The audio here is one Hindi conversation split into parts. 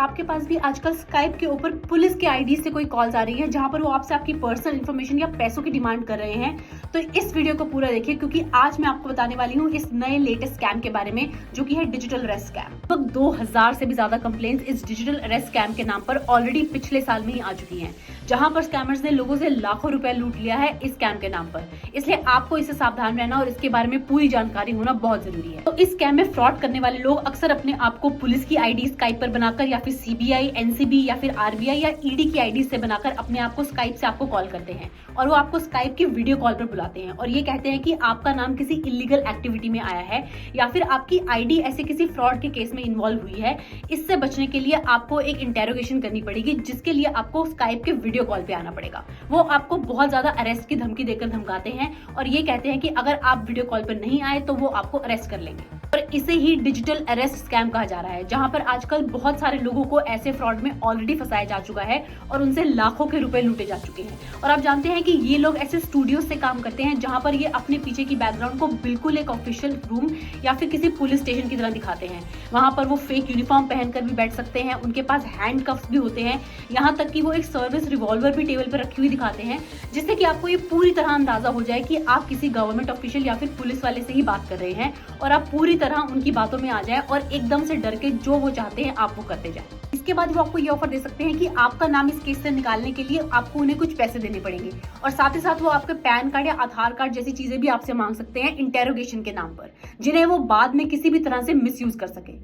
आपके पास भी आजकल स्काइप के ऊपर पुलिस के आईडी से कोई कॉल्स आ रही है जहां पर वो आपसे आपकी पर्सनल इन्फॉर्मेशन या पैसों की डिमांड कर रहे हैं, तो इस वीडियो को पूरा देखिए क्योंकि आज मैं आपको बताने वाली हूँ इस नए लेटेस्ट स्कैम के बारे में जो कि है डिजिटल अरेस्ट स्कैम। लगभग 2000 से भी ज्यादा कंप्लेंट्स इस डिजिटल अरेस्ट स्कैम के नाम पर ऑलरेडी पिछले साल में ही आ चुकी हैं, जहां पर स्कैमर्स ने लोगों से लाखों रुपए लूट लिया है इस स्कैम के नाम पर। इसलिए आपको इससे सावधान रहना और इसके बारे में पूरी जानकारी होना बहुत जरूरी है। तो इस स्कैम में फ्रॉड करने वाले लोग अक्सर अपने आप को पुलिस की आईडी स्काइप पर बनाकर या फिर सीबीआई, एनसीबी या फिर आरबीआई या ईडी की आईडी से बनाकर अपने आप को स्काइप से आपको कॉल करते हैं और वो आपको स्काइप की वीडियो कॉल पर बुलाते हैं और ये कहते हैं कि आपका नाम किसी इलीगल एक्टिविटी में आया है या फिर आपकी आईडी ऐसे किसी फ्रॉड के केस में इन्वॉल्व हुई है। इससे बचने के लिए आपको एक इंटेरोगेशन करनी पड़ेगी जिसके लिए आपको स्काइप के वीडियो कॉल पे आना पड़ेगा। वो आपको बहुत ज्यादा अरेस्ट की धमकी देकर धमकाते हैं और ये कहते हैं कि अगर आप वीडियो कॉल पर नहीं आए तो वो आपको अरेस्ट कर लेंगे। और इसे ही डिजिटल अरेस्ट स्कैम कहा जा रहा है, जहां पर आजकल बहुत सारे लोगों को ऐसे फ्रॉड में ऑलरेडी फंसाया जा चुका है और उनसे लाखों के रुपए लूटे जा चुके हैं। और आप जानते हैं कि ये लोग ऐसे स्टूडियो से काम करते हैं जहां पर ये अपने पीछे की बैकग्राउंड को बिल्कुल एक ऑफिशियल रूम या फिर किसी पुलिस स्टेशन की तरह दिखाते हैं। वहां पर वो फेक यूनिफॉर्म पहनकर भी बैठ सकते हैं, उनके पास हैंड कफ्स भी होते हैं, यहाँ तक कि वो एक सर्विस रिवॉल्वर भी टेबल पर रखी हुई दिखाते हैं, जिससे कि आपको ये पूरी तरह अंदाजा हो जाए कि आप किसी गवर्नमेंट ऑफिशियल या फिर पुलिस वाले से ही बात कर रहे हैं और आप पूरी तरह उनकी बातों में आ जाए और एकदम से डर के जो वो चाहते हैं आप वो करते जाए। इसके बाद वो आपको ये ऑफर दे सकते हैं कि आपका नाम इस केस से निकालने के लिए आपको उन्हें कुछ पैसे देने पड़ेंगे और साथ ही साथ वो आपके पैन कार्ड या आधार कार्ड जैसी चीजें भी आपसे मांग सकते हैं इंटेरोगेशन के नाम पर, जिन्हें वो बाद में किसी भी तरह से मिसयूज कर सके।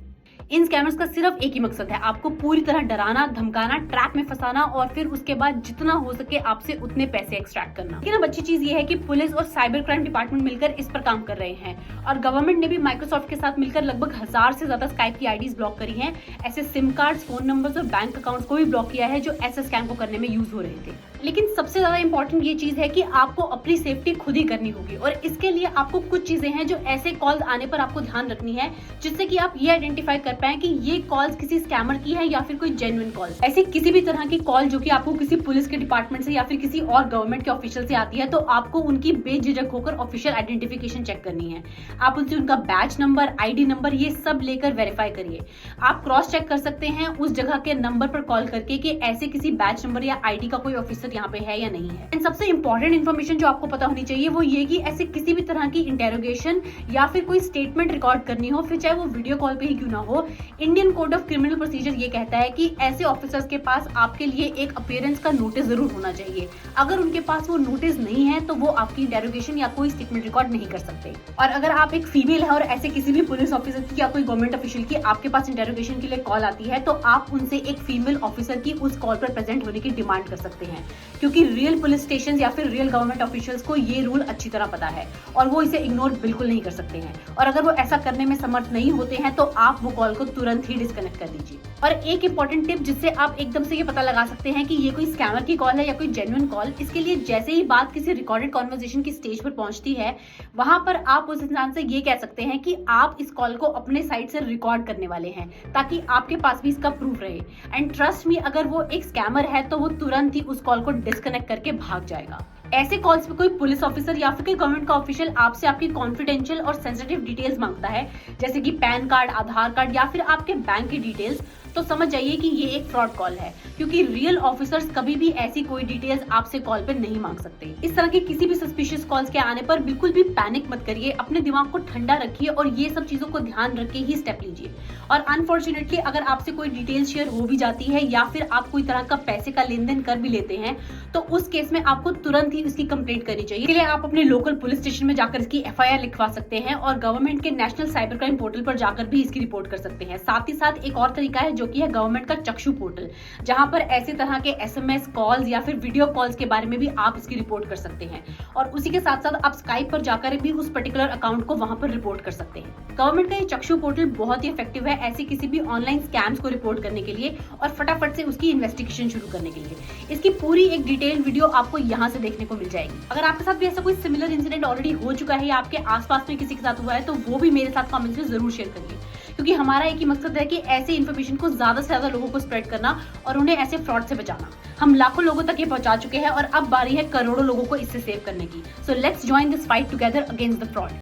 इन स्कैमर्स का सिर्फ एक ही मकसद है, आपको पूरी तरह डराना, धमकाना, ट्रैप में फंसाना और फिर उसके बाद जितना हो सके आपसे उतने पैसे एक्सट्रैक्ट करना। लेकिन अब अच्छी चीज ये है कि पुलिस और साइबर क्राइम डिपार्टमेंट मिलकर इस पर काम कर रहे हैं और गवर्नमेंट ने भी माइक्रोसॉफ्ट के साथ मिलकर लगभग 1000 से ज्यादा स्काइप की आईडीज ब्लॉक करी हैं। ऐसे सिम कार्ड, फोन नंबर्स और बैंक अकाउंट्स को भी ब्लॉक किया है जो ऐसे स्कैम को करने में यूज हो रहे थे। लेकिन सबसे ज्यादा इंपॉर्टेंट ये चीज है कि आपको अपनी सेफ्टी खुद ही करनी होगी और इसके लिए आपको कुछ चीजें हैं जो ऐसे कॉल्स आने पर आपको ध्यान रखनी है, जिससे कि आप ये आइडेंटिफाई कर पाए कि ये कॉल्स किसी स्कैमर की है या फिर कोई जेन्युइन कॉल। ऐसी किसी भी तरह की कॉल जो कि आपको किसी पुलिस के डिपार्टमेंट से या फिर किसी और गवर्नमेंट के ऑफिशियल से आती है, तो आपको उनकी बेझिझक होकर ऑफिशियल आइडेंटिफिकेशन चेक करनी है। आप उनसे उनका बैच नंबर, आईडी नंबर ये सब लेकर वेरीफाई करिए। आप क्रॉस चेक कर सकते हैं उस जगह के नंबर पर कॉल करके कि ऐसे किसी बैच नंबर या आईडी का कोई ऑफिसर यहाँ पे है या नहीं है। एंड सबसे इंपॉर्टेंट इन्फॉर्मेशन जो आपको पता होनी चाहिए वो ये कि ऐसे किसी भी तरह की इंटेरोगेशन या फिर कोई स्टेटमेंट रिकॉर्ड करनी हो, फिर चाहे वो वीडियो कॉल पे ही क्यों ना हो, Indian code of criminal procedure ये कहता है कि ऐसे ऑफिसर्स के पास आपके लिए एक अपीयरेंस का नोटिस जरूर होना चाहिए। अगर उनके पास वो नोटिस नहीं है तो वो आपकी इंटेरोगेशन या कोई स्टेटमेंट रिकॉर्ड नहीं कर सकते। और अगर आप एक फीमेल है और ऐसे किसी भी पुलिस ऑफिसर की या कोई गवर्नमेंट ऑफिशियल की आपके पास इंटेरोगेशन के लिए कॉल आती है, तो आप उनसे एक फीमेल ऑफिसर की उस कॉल पर प्रेजेंट होने की डिमांड कर सकते हैं, क्योंकि रियल पुलिस स्टेशन या फिर रियल गवर्नमेंट ऑफिशियल्स को ये रूल अच्छी तरह पता है और वो इसे इग्नोर बिल्कुल नहीं कर सकते हैं। और अगर वो ऐसा करने में समर्थ नहीं होते हैं तो आप वो कॉल को तुरंत ही डिस्कनेक्ट कर दीजिए। और एक इंपॉर्टेंट टिप जिससे आप एकदम से ये पता लगा सकते हैं कि ये कोई स्कैमर की कॉल है या कोई जेन्युइन कॉल, इसके लिए जैसे ही बात किसी रिकॉर्डेड कॉन्वर्सेशन की स्टेज पर पहुंचती है, वहां पर आप उस इंसान से ये कह सकते हैं कि आप इस कॉल को अपने साइड से रिकॉर्ड करने वाले हैं ताकि आपके पास भी इसका प्रूफ रहे। एंड ट्रस्ट मी, अगर वो एक स्कैमर है तो वो तुरंत ही उस कॉल को डिस्कनेक्ट करके भाग जाएगा। ऐसे कॉल्स पे कोई पुलिस ऑफिसर या फिर कोई गवर्नमेंट का ऑफिशियल आपसे आपकी कॉन्फिडेंशियल और सेंसिटिव डिटेल्स मांगता है, जैसे कि पैन कार्ड, आधार कार्ड या फिर आपके बैंक की डिटेल्स, तो समझ जाइए कि ये एक फ्रॉड कॉल है, क्योंकि रियल ऑफिसर्स कभी भी ऐसी कोई डिटेल्स आपसे कॉल पे नहीं मांग सकते। इस तरह की किसी भी सस्पिशियस कॉल्स के आने पर बिल्कुल भी पैनिक मत करिए, अपने दिमाग को ठंडा रखिए और ये सब चीजों को ध्यान रख के ही स्टेप लीजिए। और अनफॉर्चुनेटली अगर आपसे कोई डिटेल्स शेयर हो भी जाती है या फिर आप कोई तरह का पैसे का लेन देन कर भी लेते हैं, तो उस केस में आपको तुरंत ही इसकी कंप्लेंट करनी चाहिए। इसके लिए आप अपने लोकल पुलिस स्टेशन में जाकर इसकी एफआईआर लिखवा सकते हैं और गवर्नमेंट के नेशनल साइबर क्राइम पोर्टल पर जाकर भी इसकी रिपोर्ट कर सकते हैं। साथ ही साथ एक और तरीका है जो कि है गवर्नमेंट का चक्षु पोर्टल, जहां पर ऐसे तरह के एसएमएस कॉल्स या फिर वीडियो कॉल्स के बारे में भी आप इसकी रिपोर्ट कर सकते हैं। और उसी के साथ साथ आप स्काइप पर जाकर भी उस पर्टिकुलर अकाउंट को वहां पर रिपोर्ट कर सकते हैं। गवर्नमेंट का ये चक्षु पोर्टल बहुत ही इफेक्टिव है ऐसे किसी भी ऑनलाइन स्कैम्स को रिपोर्ट करने के लिए और फटाफट से उसकी इन्वेस्टिगेशन शुरू करने के लिए। इसकी पूरी एक डिटेल्ड वीडियो आपको यहाँ से देखने को मिल जाएगी। अगर आपके साथ भी ऐसा कोई सिमिलर इंसिडेंट ऑलरेडी हो चुका है या आपके आसपास में किसी के साथ हुआ है, तो वो भी मेरे साथ कमेंट्स में जरूर शेयर करिए, क्योंकि हमारा एक ही मकसद है कि ऐसे इन्फॉर्मेशन को ज्यादा से ज्यादा लोगों को स्प्रेड करना और उन्हें ऐसे फ्रॉड से बचाना। हम लाखों लोगों तक ये पहुंचा चुके हैं और अब बारी है करोड़ों लोगों को इससे सेव करने की। So let's join this fight together against the fraud.